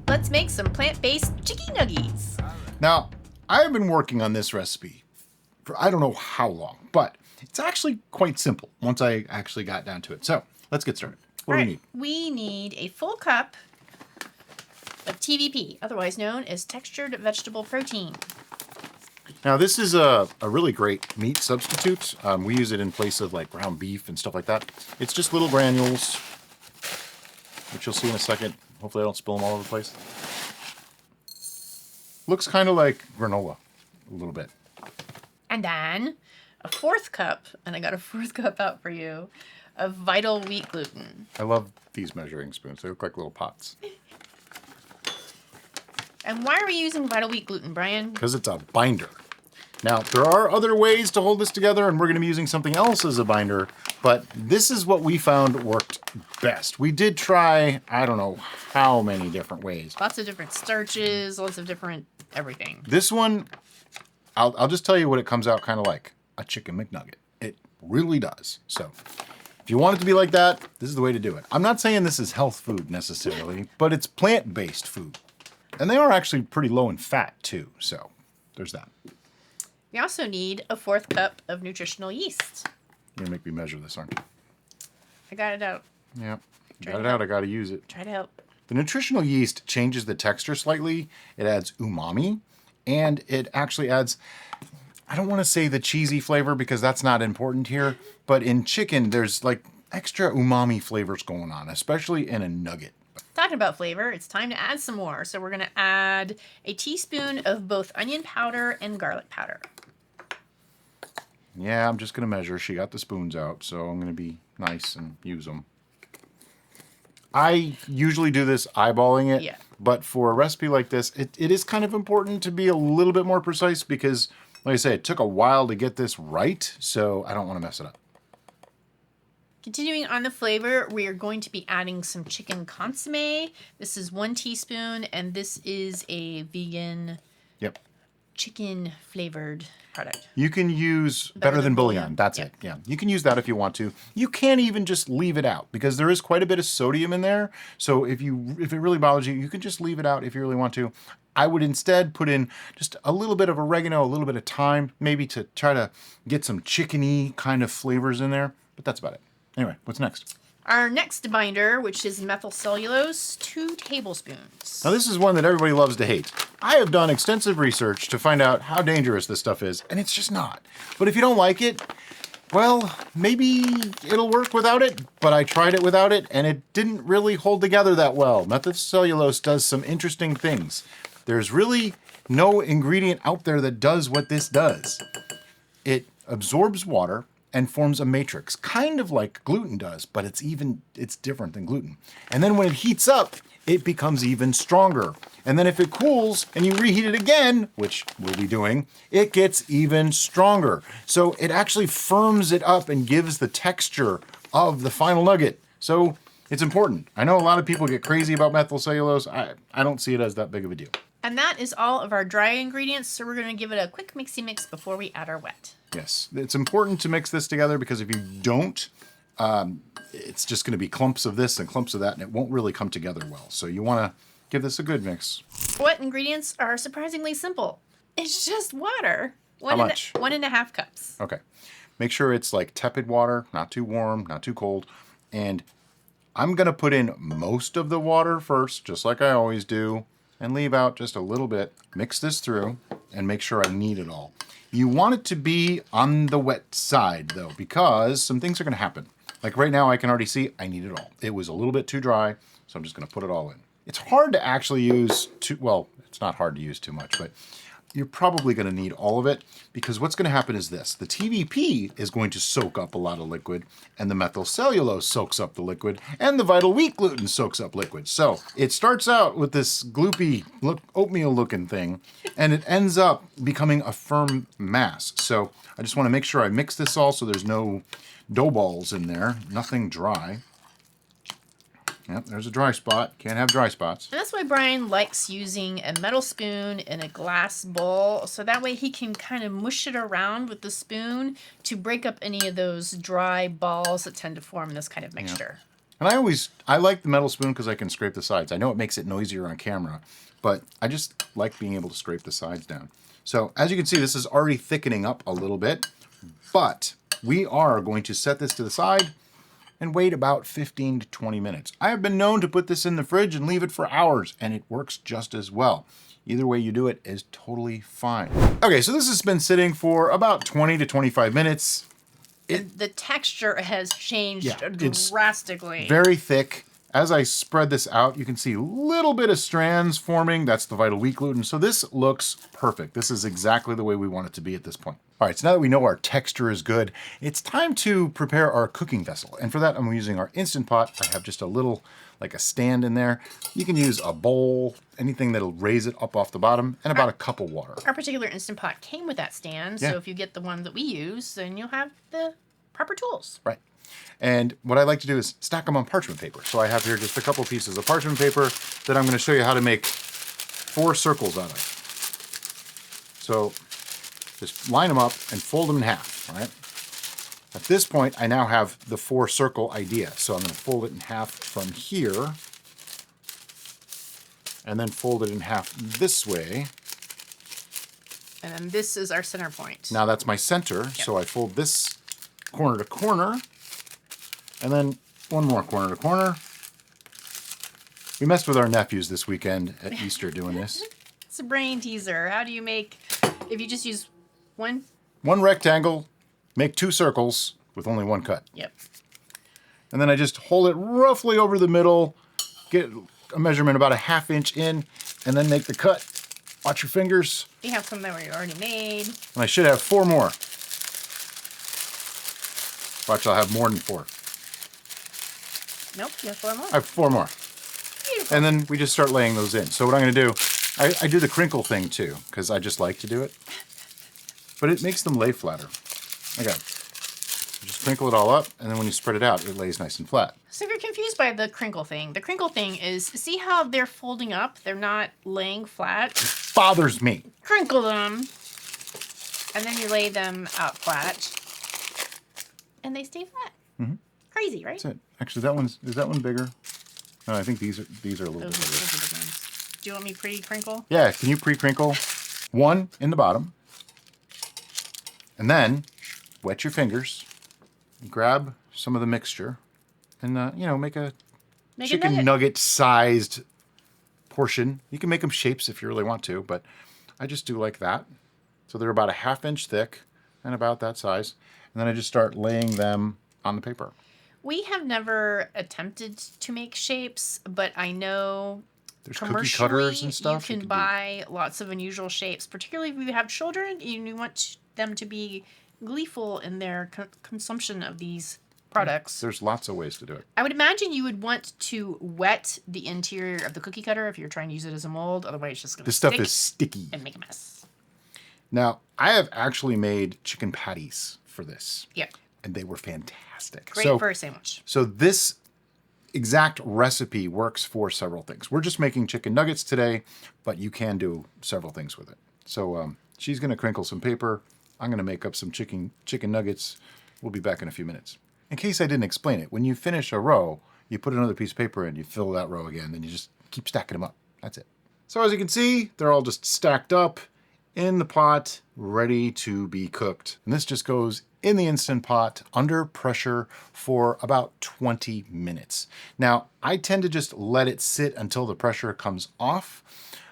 let's make some plant-based Chickie Nuggies. Now, I have been working on this recipe for I don't know how long, but it's actually quite simple once I actually got down to it. So let's get started. What do we need? We need a full cup of TVP, otherwise known as textured vegetable protein. Now, this is a really great meat substitute. We use it in place of like ground beef and stuff like that. It's just little granules, which you'll see in a second. Hopefully I don't spill them all over the place. Looks kind of like granola, a little bit. And then a fourth cup, and I got a fourth cup out for you, of vital wheat gluten. I love these measuring spoons. They look like little pots. And why are we using vital wheat gluten, Brian? Because it's a binder. Now, there are other ways to hold this together, and we're going to be using something else as a binder, but this is what we found worked best. We did try, I don't know how many different ways. Lots of different starches, lots of different everything. This one, I'll just tell you what it comes out kind of like. A chicken McNugget. It really does. So, if you want it to be like that, this is the way to do it. I'm not saying this is health food necessarily, but it's plant-based food. And they are actually pretty low in fat too, so there's that. We also need a fourth cup of nutritional yeast. You're gonna make me measure this, aren't you? I got it out. Yeah, got it out, I gotta use it. Try to help. The nutritional yeast changes the texture slightly. It adds umami, and it actually adds, I don't wanna say the cheesy flavor because that's not important here, but in chicken, there's like extra umami flavors going on, especially in a nugget. Talking about flavor, it's time to add some more. So we're gonna add a teaspoon of both onion powder and garlic powder. Yeah, I'm just gonna measure. She got the spoons out, so I'm gonna be nice and use them. I usually do this eyeballing it, Yeah. but for a recipe like this, it is kind of important to be a little bit more precise because, like I say, it took a while to get this right, so I don't want to mess it up. Continuing on the flavor, we are going to be adding some chicken consomme. This is 1 teaspoon, and this is a vegan Yep. chicken flavored product. You can use better than bouillon. That's Yep. it. Yeah. You can use that if you want to. You can even just leave it out because there is quite a bit of sodium in there. So if it really bothers you, you can just leave it out if you really want to. I would instead put in just a little bit of oregano, a little bit of thyme, maybe to try to get some chickeny kind of flavors in there. But that's about it. Anyway, what's next? Our next binder, which is methyl cellulose, 2 tablespoons. Now, this is one that everybody loves to hate. I have done extensive research to find out how dangerous this stuff is, and it's just not. But if you don't like it, well, maybe it'll work without it, but I tried it without it, and it didn't really hold together that well. Methyl cellulose does some interesting things. There's really no ingredient out there that does what this does. It absorbs water and forms a matrix, kind of like gluten does, but it's different than gluten. And then when it heats up, it becomes even stronger. And then if it cools and you reheat it again, which we'll be doing, it gets even stronger. So it actually firms it up and gives the texture of the final nugget. So it's important. I know a lot of people get crazy about methyl cellulose. I don't see it as that big of a deal. And that is all of our dry ingredients, so we're going to give it a quick mixy mix before we add our wet. Yes, it's important to mix this together because if you don't, it's just going to be clumps of this and clumps of that, and it won't really come together well. So you want to give this a good mix. Wet ingredients are surprisingly simple. It's just water. How much? 1.5 cups. Okay. Make sure it's like tepid water, not too warm, not too cold. And I'm going to put in most of the water first, just like I always do, and leave out just a little bit. Mix this through and make sure I knead it all. You want it to be on the wet side, though, because some things are going to happen. Like right now, I can already see I need it all. It was a little bit too dry, so I'm just going to put it all in. It's hard to actually use well, it's not hard to use too much, but you're probably going to need all of it because what's going to happen is this. The TVP is going to soak up a lot of liquid, and the methyl cellulose soaks up the liquid, and the vital wheat gluten soaks up liquid. So it starts out with this gloopy, oatmeal-looking thing, and it ends up becoming a firm mass. So I just want to make sure I mix this all so there's no dough balls in there, nothing dry. Yep, there's a dry spot. Can't have dry spots. And that's why Brian likes using a metal spoon in a glass bowl, so that way he can kind of mush it around with the spoon to break up any of those dry balls that tend to form this kind of mixture. And I like the metal spoon because I can scrape the sides. I know it makes it noisier on camera, but I just like being able to scrape the sides down. So as you can see, this is already thickening up a little bit, but we are going to set this to the side and wait about 15 to 20 minutes. I have been known to put this in the fridge and leave it for hours, and it works just as well. Either way you do it is totally fine. Okay, so this has been sitting for about 20 to 25 minutes. The texture has changed drastically. Very thick. As I spread this out, you can see a little bit of strands forming. That's the vital wheat gluten. So this looks perfect. This is exactly the way we want it to be at this point. All right, so now that we know our texture is good, it's time to prepare our cooking vessel. And for that, I'm using our Instant Pot. I have just a little, like a stand in there. You can use a bowl, anything that'll raise it up off the bottom, and about a cup of water. Our particular Instant Pot came with that stand, so if you get the one that we use, then you'll have the proper tools. Right. And what I like to do is stack them on parchment paper. So I have here just a couple pieces of parchment paper that I'm going to show you how to make 4 circles out of. So just line them up and fold them in half, right? At this point, I now have the 4 circle idea. So I'm going to fold it in half from here and then fold it in half this way. And then this is our center point. Now that's my center. Yep. So I fold this corner to corner. And then one more corner to corner. We messed with our nephews this weekend at Easter doing this. It's a brain teaser. How do you make, if you just use one rectangle, make 2 circles with only 1 cut. Yep. And then I just hold it roughly over the middle, get a measurement about a 1/2 inch in, and then make the cut. Watch your fingers. We have some that we already made. And I should have 4 more. Watch, I'll have more than 4. Nope, you have 4 more. I have 4 more. Beautiful. And then we just start laying those in. So what I'm going to do, I do the crinkle thing too, because I just like to do it. But it makes them lay flatter. Okay. Just crinkle it all up, and then when you spread it out, it lays nice and flat. So if you're confused by the crinkle thing is, see how they're folding up? They're not laying flat. It bothers me. Crinkle them, and then you lay them out flat, and they stay flat. Mm-hmm. Crazy, right? That's it. Actually, is that one bigger? No, I think these are a little bit bigger. Those are big ones. Do you want me pre-crinkle? Yeah, can you pre-crinkle? 1 in the bottom. And then wet your fingers, grab some of the mixture, and make a chicken nugget sized portion. You can make them shapes if you really want to, but I just do like that. So they're about a 1/2 inch thick and about that size. And then I just start laying them on the paper. We have never attempted to make shapes, but I know there's cookie cutters and stuff. You can buy lots of unusual shapes, particularly if you have children and you want them to be gleeful in their consumption of these products. There's lots of ways to do it. I would imagine you would want to wet the interior of the cookie cutter if you're trying to use it as a mold. Otherwise, it's just going to stick. This stuff is sticky and make a mess. Now, I have actually made chicken patties for this. Yeah. And they were fantastic. Great for a sandwich. So this exact recipe works for several things. We're just making chicken nuggets today, but you can do several things with it. So she's going to crinkle some paper. I'm going to make up some chicken nuggets. We'll be back in a few minutes. In case I didn't explain it, when you finish a row, you put another piece of paper in, you fill that row again, then you just keep stacking them up. That's it. So as you can see, they're all just stacked up in the pot, ready to be cooked. And this just goes in the Instant Pot under pressure for about 20 minutes. Now, I tend to just let it sit until the pressure comes off.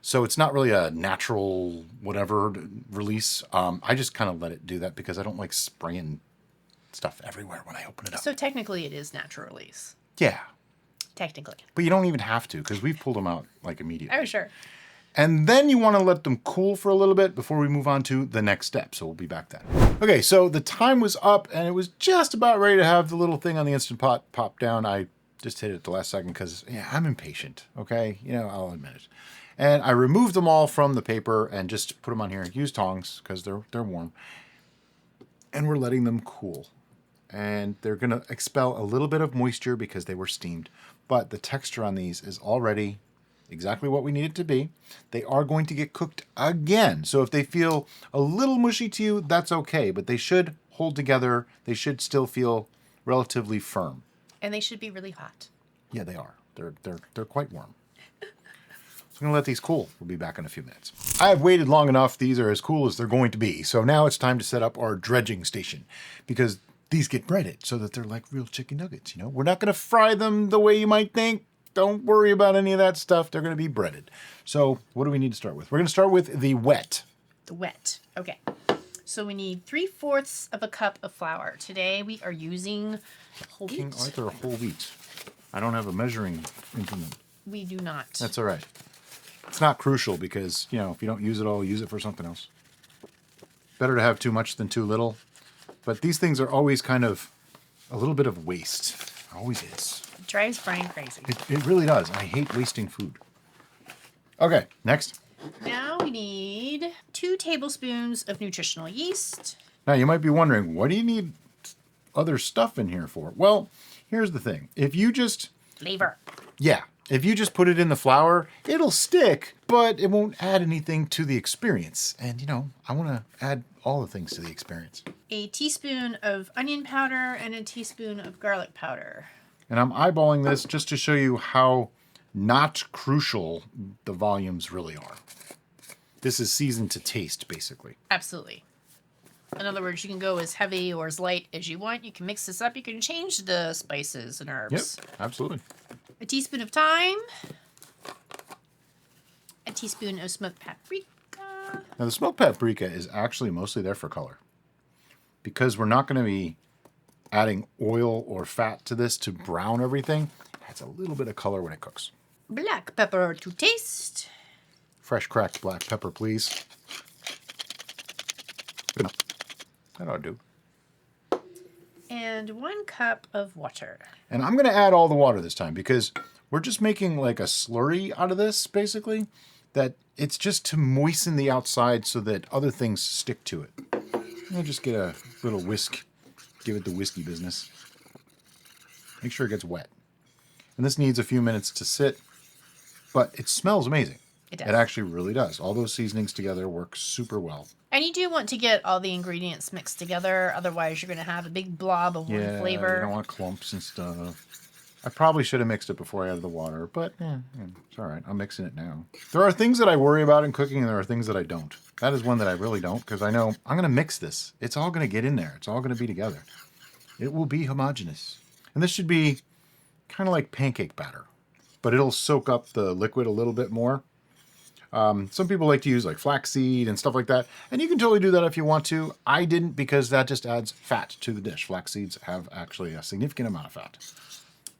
So it's not really a natural whatever release. I just kind of let it do that because I don't like spraying stuff everywhere when I open it up. So technically it is natural release. Yeah. Technically. But you don't even have to because we've pulled them out like immediately. Oh, sure. And then you want to let them cool for a little bit before we move on to the next step. So we'll be back then. Okay, so the time was up and it was just about ready to have the little thing on the Instant Pot pop down. I just hit it at the last second because, yeah, I'm impatient, okay? I'll admit it. And I removed them all from the paper and just put them on here. Use tongs because they're warm. And we're letting them cool. And they're going to expel a little bit of moisture because they were steamed. But the texture on these is already exactly what we need it to be. They are going to get cooked again. So if they feel a little mushy to you, that's okay. But they should hold together. They should still feel relatively firm. And they should be really hot. Yeah, they are. They're quite warm. So I'm going to let these cool. We'll be back in a few minutes. I've waited long enough. These are as cool as they're going to be. So now it's time to set up our dredging station because these get breaded so that they're like real chicken nuggets. You know, we're not going to fry them the way you might think. Don't worry about any of that stuff. They're going to be breaded. So what do we need to start with? We're going to start with the wet. The wet. Okay. So we need 3/4 of a cup of flour. Today we are using whole wheat. King Arthur whole wheat. I don't have a measuring implement. We do not. That's all right. It's not crucial because, you know, if you don't use it all, use it for something else. Better to have too much than too little. But these things are always kind of a little bit of waste. Always is. It drives Brian crazy. It really does. I hate wasting food. Okay, next. Now we need 2 tablespoons of nutritional yeast. Now you might be wondering, what do you need other stuff in here for? Well, here's the thing. If you just... Flavor. Yeah. If you just put it in the flour, it'll stick, but it won't add anything to the experience. And, you know, I want to add all the things to the experience. A teaspoon of onion powder and a teaspoon of garlic powder. And I'm eyeballing this just to show you how not crucial the volumes really are. This is seasoned to taste, basically. Absolutely. In other words, you can go as heavy or as light as you want. You can mix this up. You can change the spices and herbs. Yep, absolutely. A teaspoon of thyme. A teaspoon of smoked paprika. Now, the smoked paprika is actually mostly there for color. Because we're not going to be adding oil or fat to this to brown everything, it adds a little bit of color when it cooks. Black pepper to taste. Fresh cracked black pepper, please. Good enough. That ought to do. And 1 cup of water. And I'm going to add all the water this time because we're just making like a slurry out of this, basically. That it's just to moisten the outside so that other things stick to it. We'll just get a little whisk. Give it the whiskey business. Make sure it gets wet. And this needs a few minutes to sit, but it smells amazing. It does. It actually really does. All those seasonings together work super well. And you do want to get all the ingredients mixed together. Otherwise, you're going to have a big blob of one flavor. You don't want clumps and stuff. I probably should have mixed it before I added the water, but it's all right. I'm mixing it now. There are things that I worry about in cooking, and there are things that I don't. That is one that I really don't, because I know I'm going to mix this. It's all going to get in there. It's all going to be together. It will be homogeneous. And this should be kind of like pancake batter, but it'll soak up the liquid a little bit more. Some people like to use like flaxseed and stuff like that, and you can totally do that if you want to. I didn't because that just adds fat to the dish. Flax seeds have actually a significant amount of fat.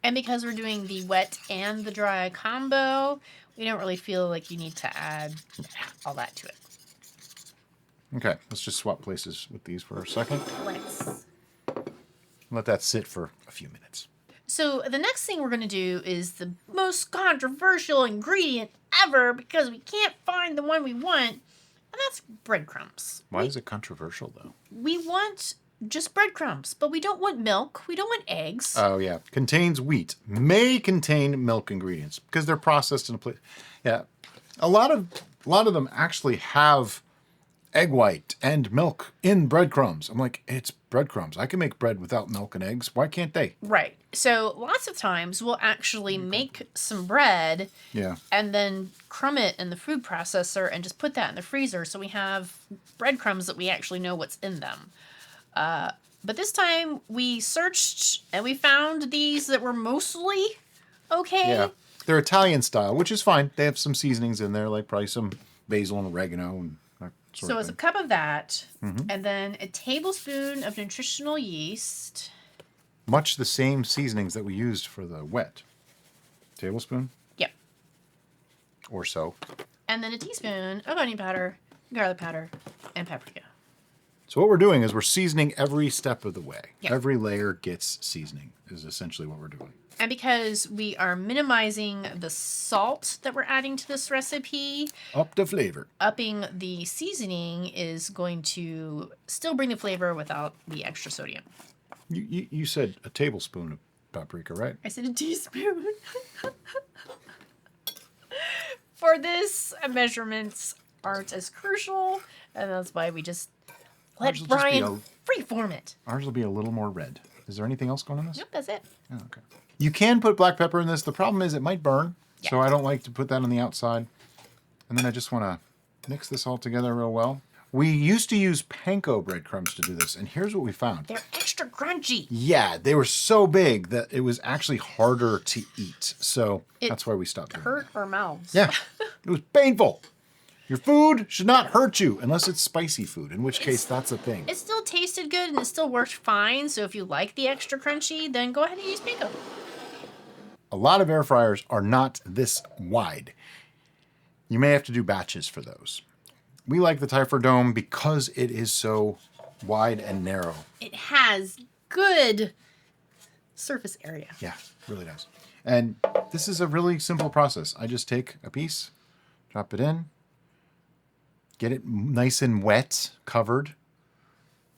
And because we're doing the wet and the dry combo, we don't really feel like you need to add all that to it. Okay, let's just swap places with these for a second. Let's. Let that sit for a few minutes. So the next thing we're going to do is the most controversial ingredient ever because we can't find the one we want, and that's breadcrumbs. Why is it controversial, though? We want just breadcrumbs, but we don't want milk. We don't want eggs. Oh, yeah. Contains wheat. May contain milk ingredients because they're processed in a place. Yeah. A lot of them actually have egg white and milk in breadcrumbs. I'm like, it's breadcrumbs. I can make bread without milk and eggs. Why can't they? Right. So lots of times we'll actually make some bread and then crumb it in the food processor and just put that in the freezer so we have breadcrumbs that we actually know what's in them. But this time we searched and we found these that were mostly okay. Yeah. They're Italian style, which is fine. They have some seasonings in there, like probably some basil and oregano and that sort so of it's a thing. cup of that, and then a tablespoon of nutritional yeast. Much the same seasonings that we used for the wet. Tablespoon? Yep. Or so. And then a teaspoon of onion powder, garlic powder, and paprika. So what we're doing is we're seasoning every step of the way. Yep. Every layer gets seasoning is essentially what we're doing. And because we are minimizing the salt that we're adding to this recipe, Up to flavor. upping the seasoning is going to still bring the flavor without the extra sodium. You said a tablespoon of paprika, right? I said a teaspoon. For this, measurements aren't as crucial, and that's why we just let Ours will just Brian freeform it. Ours will be a little more red. Is there anything else going on this? Nope, that's it. Oh, okay. You can put black pepper in this. The problem is it might burn, Yeah. so I don't like to put that on the outside. And then I just want to mix this all together real well. We used to use panko breadcrumbs to do this, and here's what we found. They're extra crunchy. Yeah, they were so big that it was actually harder to eat. So that's why we stopped doing Hurt our mouths. Yeah, it was painful. Your food should not hurt you unless it's spicy food, in which case that's a thing. It still tasted good and it still worked fine. So if you like the extra crunchy, then go ahead and use panko. A lot of air fryers are not this wide. You may have to do batches for those. We like the Typher Dome because it is so wide and narrow. It has good surface area. Yeah, it really does. And this is a really simple process. I just take a piece, drop it in, get it nice and wet, covered,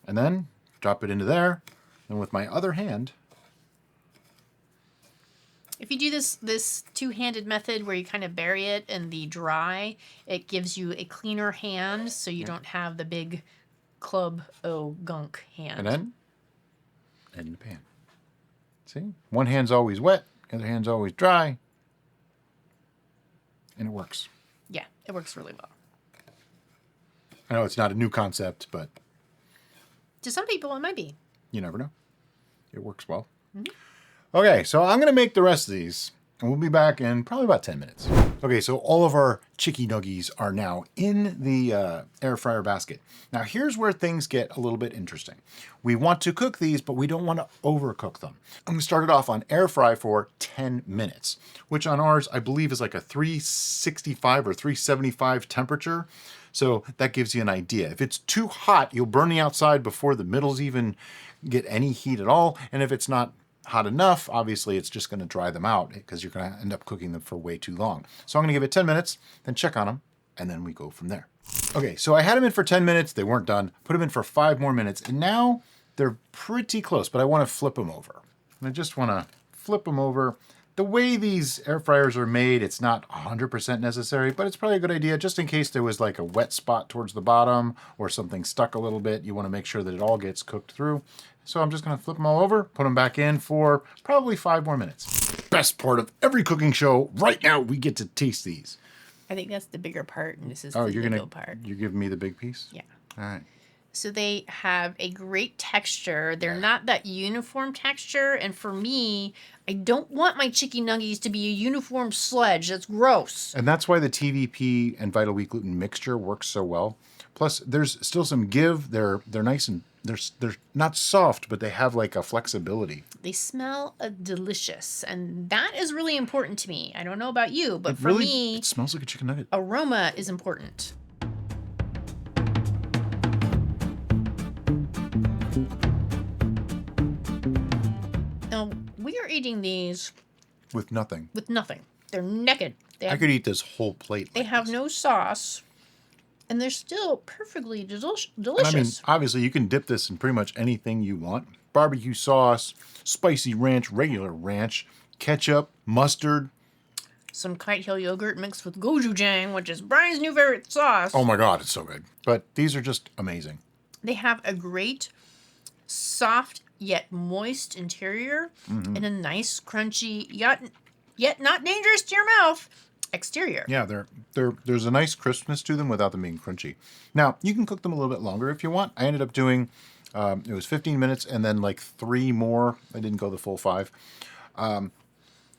and then drop it into there. And with my other hand, if you do this two-handed method where you kind of bury it in the dry, it gives you a cleaner hand so you don't have the big club gunk hand. and then add in the pan. See? One hand's always wet, the other hand's always dry, and it works. Yeah, it works really well. I know it's not a new concept, but To some people, it might be. you never know. It works well. Okay, so I'm going to make the rest of these, and we'll be back in probably about 10 minutes. Okay, so all of our Chickie Nuggies are now in the air fryer basket. Now, here's where things get a little bit interesting. We want to cook these, but we don't want to overcook them. I'm going to start it off on air fry for 10 minutes, which on ours, I believe is like a 365 or 375 temperature. So that gives you an idea. If it's too hot, you'll burn the outside before the middles even get any heat at all. And if it's not hot enough, obviously it's just going to dry them out because you're going to end up cooking them for way too long. So I'm going to give it 10 minutes, then check on them, and then we go from there. Okay, so I had them in for 10 minutes. They weren't done. Put them in for 5 more minutes, and now they're pretty close, but I want to flip them over. And I just want to flip them over. The way these air fryers are made, it's not 100% necessary, but it's probably a good idea just in case there was like a wet spot towards the bottom or something stuck a little bit. You want to make sure that it all gets cooked through. So I'm just going to flip them all over, put them back in for probably 5 more minutes. Best part of every cooking show, right now we get to taste these. I think that's the bigger part, and this is the little part. You're giving me the big piece? Yeah. All right. So they have a great texture. They're not that uniform texture. And for me, I don't want my Chickie Nuggies to be a uniform sledge. That's gross. And that's why the TVP and Vital Wheat Gluten mixture works so well. Plus, there's still some give. They're nice and they're not soft, but they have like a flexibility. They smell delicious. And that is really important to me. I don't know about you, but for me, it smells like a chicken nugget. Aroma is important. Now, we are eating these with nothing. With nothing. They're naked. I could eat this whole plate. They have no sauce, and they're still perfectly delicious. And I mean, obviously, you can dip this in pretty much anything you want. Barbecue sauce, spicy ranch, regular ranch, ketchup, mustard. Some Kite Hill yogurt mixed with gochujang, which is Brian's new favorite sauce. Oh my God, it's so good. But these are just amazing. They have a great, soft yet moist interior and a nice, crunchy, yet not dangerous to your mouth exterior. Yeah, there's a nice crispness to them without them being crunchy. Now, you can cook them a little bit longer if you want. I ended up doing, it was 15 minutes and then like 3 more. I didn't go the full 5.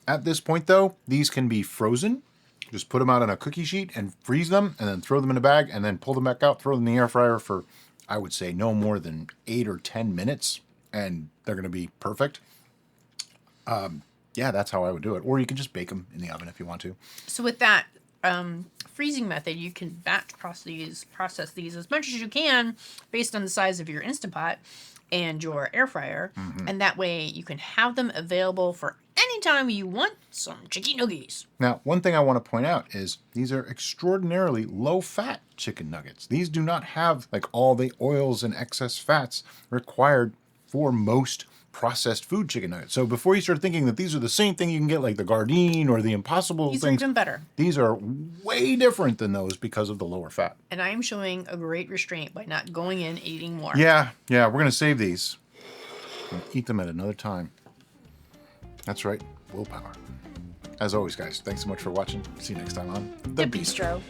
At this point, though, these can be frozen. Just put them out on a cookie sheet and freeze them and then throw them in a bag and then pull them back out, throw them in the air fryer for, I would say, no more than 8 or 10 minutes. And they're going to be perfect. Yeah, that's how I would do it. Or you can just bake them in the oven if you want to. So with that freezing method, you can batch process these as much as you can based on the size of your Instant Pot and your air fryer. And that way you can have them available for any time you want some Chickie Nuggies. Now, one thing I want to point out is these are extraordinarily low-fat chicken nuggets. These do not have like all the oils and excess fats required for most processed food chicken nuggets. So before you start thinking that these are the same thing you can get like the Gardein or the Impossible These things, are even better. These are way different than those because of the lower fat. And I am showing a great restraint by not going in eating more. Yeah, we're going to save these and eat them at another time. That's right. Willpower. As always, guys, thanks so much for watching. See you next time on The Bistro.